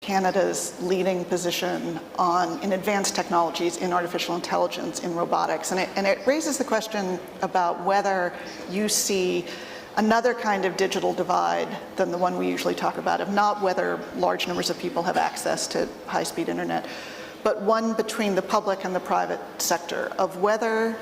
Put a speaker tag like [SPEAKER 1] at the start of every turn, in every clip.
[SPEAKER 1] Canada's leading position in advanced technologies, in artificial intelligence, in robotics. And it raises the question about whether you see another kind of digital divide than the one we usually talk about, of not whether large numbers of people have access to high-speed internet, but one between the public and the private sector, of whether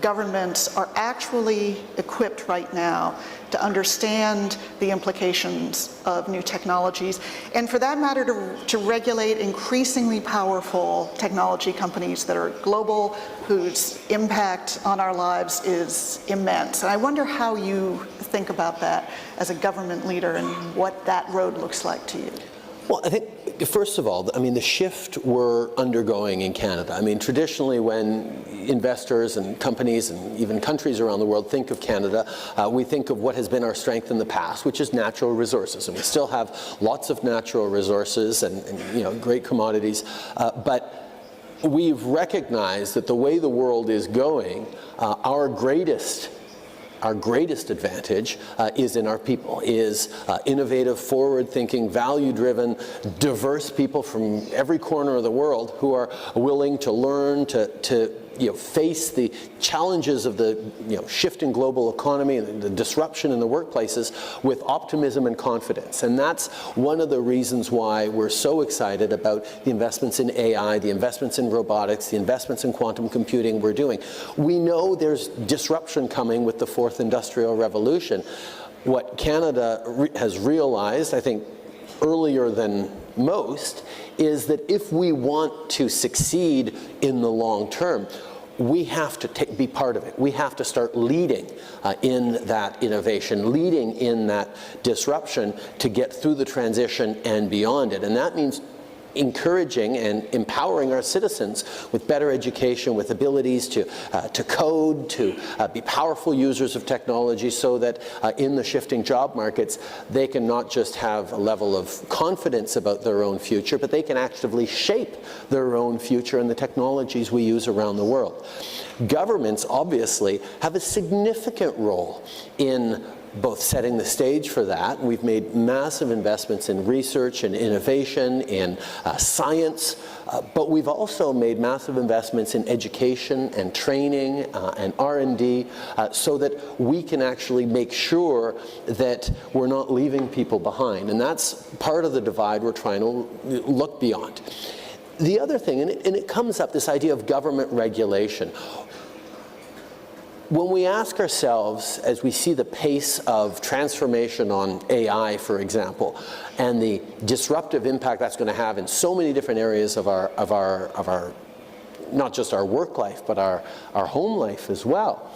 [SPEAKER 1] governments are actually equipped right now to understand the implications of new technologies, and for that matter to regulate increasingly powerful technology companies that are global, whose impact on our lives is immense. And I wonder how you think about that as a government leader and what that road looks like to you.
[SPEAKER 2] Well, I think, first of all, the shift we're undergoing in Canada. Traditionally when investors and companies and even countries around the world think of Canada, we think of what has been our strength in the past, which is natural resources. And we still have lots of natural resources and great commodities. But we've recognized that the way the world is going, our greatest advantage is in our people, is innovative, forward-thinking, value-driven, diverse people from every corner of the world who are willing to learn, to face the challenges of the shifting global economy and the disruption in the workplaces with optimism and confidence. And that's one of the reasons why we're so excited about the investments in AI, the investments in robotics, the investments in quantum computing we're doing. We know there's disruption coming with the fourth industrial revolution. What Canada has realized, I think, earlier than most, is that if we want to succeed in the long term, we have to be part of it. We have to start leading in that innovation, leading in that disruption to get through the transition and beyond it. And that means encouraging and empowering our citizens with better education, with abilities to code, to be powerful users of technology, so that in the shifting job markets, they can not just have a level of confidence about their own future, but they can actively shape their own future in the technologies we use around the world. Governments obviously have a significant role in both setting the stage for that. We've made massive investments in research and innovation, in science, but we've also made massive investments in education and training and R&D, so that we can actually make sure that we're not leaving people behind. And that's part of the divide we're trying to look beyond. The other thing, and it comes up, this idea of government regulation. When we ask ourselves, as we see the pace of transformation on AI, for example, and the disruptive impact that's going to have in so many different areas of our not just our work life, but our home life as well,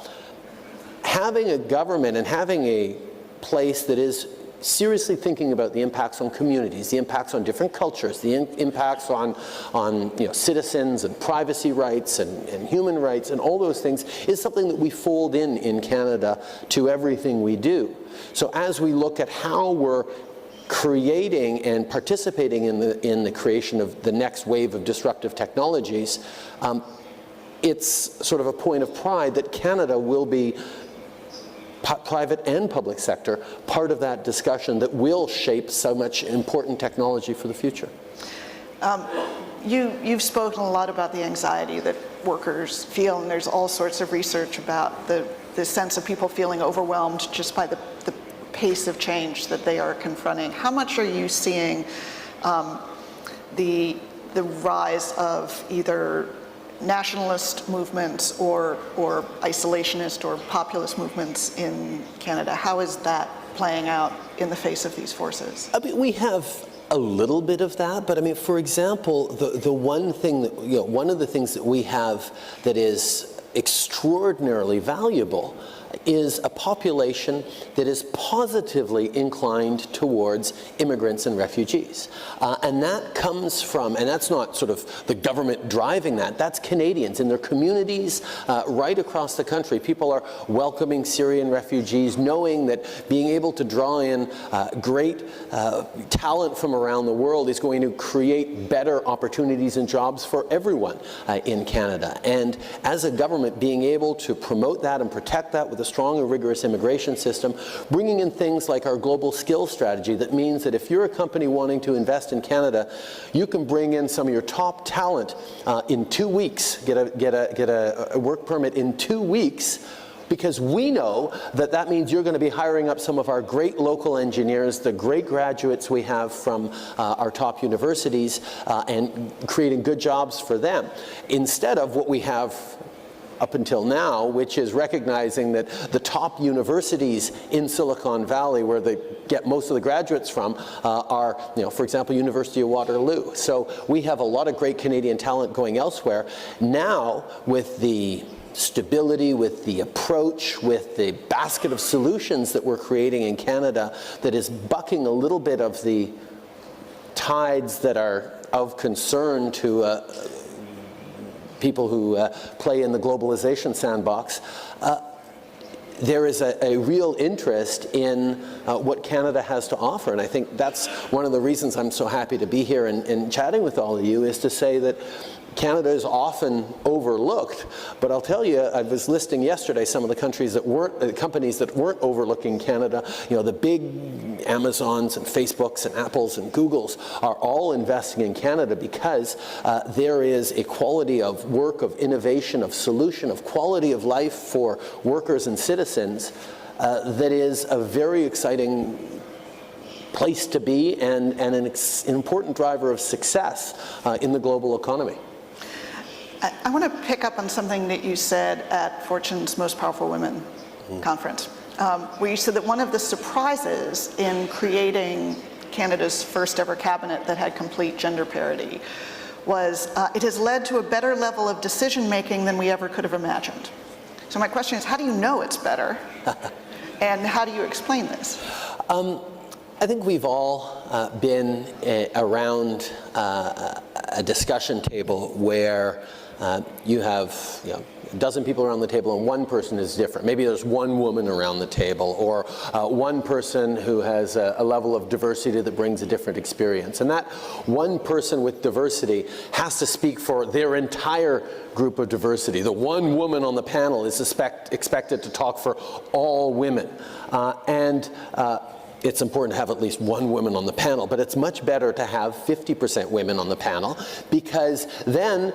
[SPEAKER 2] having a government and having a place that is seriously thinking about the impacts on communities, the impacts on different cultures, the impacts on citizens and privacy rights and human rights and all those things, is something that we fold in Canada to everything we do. So as we look at how we're creating and participating in the creation of the next wave of disruptive technologies, it's sort of a point of pride that Canada will be, private and public sector, part of that discussion that will shape so much important technology for the future.
[SPEAKER 1] You've spoken a lot about the anxiety that workers feel, and there's all sorts of research about the sense of people feeling overwhelmed just by the pace of change that they are confronting. How much are you seeing the rise of either nationalist movements or isolationist or populist movements in Canada? How is that playing out in the face of these forces?
[SPEAKER 2] We have a little bit of that, but for example, the one thing that, one of the things that we have that is extraordinarily valuable is a population that is positively inclined towards immigrants and refugees. And that comes from, and that's not sort of the government driving that, that's Canadians in their communities right across the country. People are welcoming Syrian refugees, knowing that being able to draw in great talent from around the world is going to create better opportunities and jobs for everyone in Canada. And as a government, being able to promote that and protect that with a strong and rigorous immigration system, bringing in things like our global skills strategy that means that if you're a company wanting to invest in Canada, you can bring in some of your top talent in 2 weeks, get a work permit in 2 weeks, because we know that that means you're going to be hiring up some of our great local engineers, the great graduates we have from our top universities, and creating good jobs for them, instead of what we have up until now, which is recognizing that the top universities in Silicon Valley, where they get most of the graduates from, are, for example, University of Waterloo. So we have a lot of great Canadian talent going elsewhere. Now, with the stability, with the approach, with the basket of solutions that we're creating in Canada that is bucking a little bit of the tides that are of concern to people who play in the globalization sandbox, there is a real interest in what Canada has to offer. And I think that's one of the reasons I'm so happy to be here and chatting with all of you, is to say that Canada is often overlooked, but I'll tell you, I was listing yesterday some of the countries that weren't, companies that weren't overlooking Canada. The big Amazons and Facebooks and Apples and Googles are all investing in Canada because there is a quality of work, of innovation, of solution, of quality of life for workers and citizens that is a very exciting place to be and an important driver of success in the global economy.
[SPEAKER 1] I want to pick up on something that you said at Fortune's Most Powerful Women conference, where you said that one of the surprises in creating Canada's first ever cabinet that had complete gender parity was it has led to a better level of decision making than we ever could have imagined. So my question is, how do you know it's better? And how do you explain this?
[SPEAKER 2] I think we've all been around a discussion table where you have a dozen people around the table and one person is different. Maybe there's one woman around the table, or one person who has a level of diversity that brings a different experience. And that one person with diversity has to speak for their entire group of diversity. The one woman on the panel is expected to talk for all women. It's important to have at least one woman on the panel, but it's much better to have 50% women on the panel, because then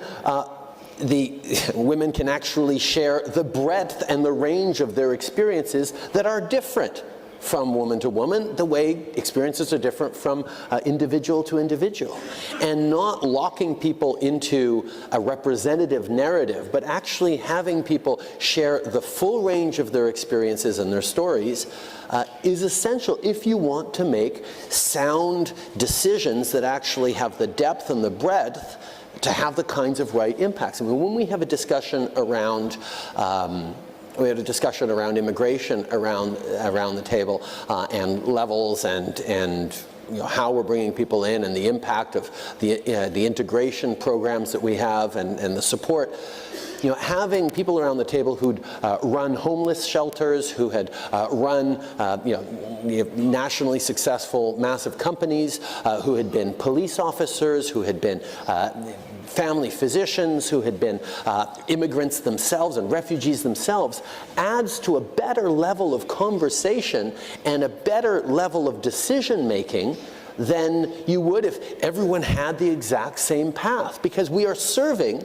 [SPEAKER 2] the women can actually share the breadth and the range of their experiences that are different from woman to woman, the way experiences are different from individual to individual. And not locking people into a representative narrative, but actually having people share the full range of their experiences and their stories is essential if you want to make sound decisions that actually have the depth and the breadth to have the kinds of right impacts. I mean, when we have a discussion around immigration around the table, and levels and how we're bringing people in, and the impact of the integration programs that we have and the support. Having people around the table who'd run homeless shelters, who had run nationally successful massive companies, who had been police officers, who had been family physicians, who had been immigrants themselves and refugees themselves, adds to a better level of conversation and a better level of decision making than you would if everyone had the exact same path, because we are serving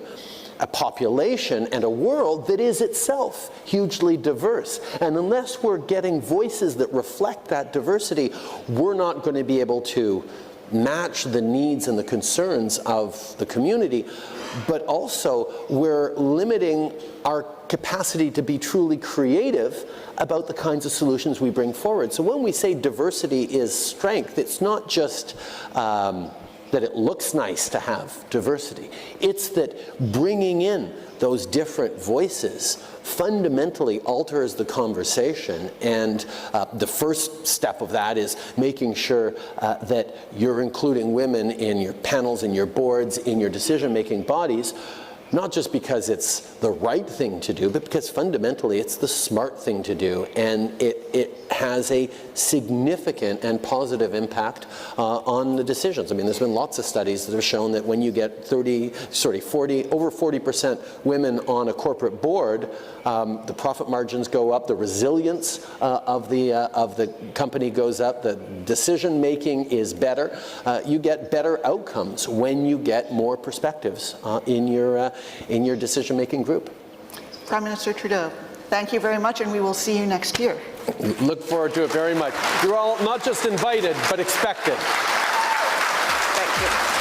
[SPEAKER 2] a population and a world that is itself hugely diverse. And unless we're getting voices that reflect that diversity, we're not going to be able to match the needs and the concerns of the community, but also we're limiting our capacity to be truly creative about the kinds of solutions we bring forward. So when we say diversity is strength, it's not just that it looks nice to have diversity. It's that bringing in those different voices fundamentally alters the conversation, and the first step of that is making sure that you're including women in your panels, in your boards, in your decision-making bodies, not just because it's the right thing to do, but because fundamentally it's the smart thing to do, and it has a significant and positive impact on the decisions. I mean, there's been lots of studies that have shown that when you get over 40% women on a corporate board, the profit margins go up, the resilience of the company goes up, the decision making is better. You get better outcomes when you get more perspectives in your decision-making group.
[SPEAKER 1] Prime Minister Trudeau, thank you very much, and we will see you next year.
[SPEAKER 2] Look forward to it very much. You're all not just invited, but expected.
[SPEAKER 1] Thank you.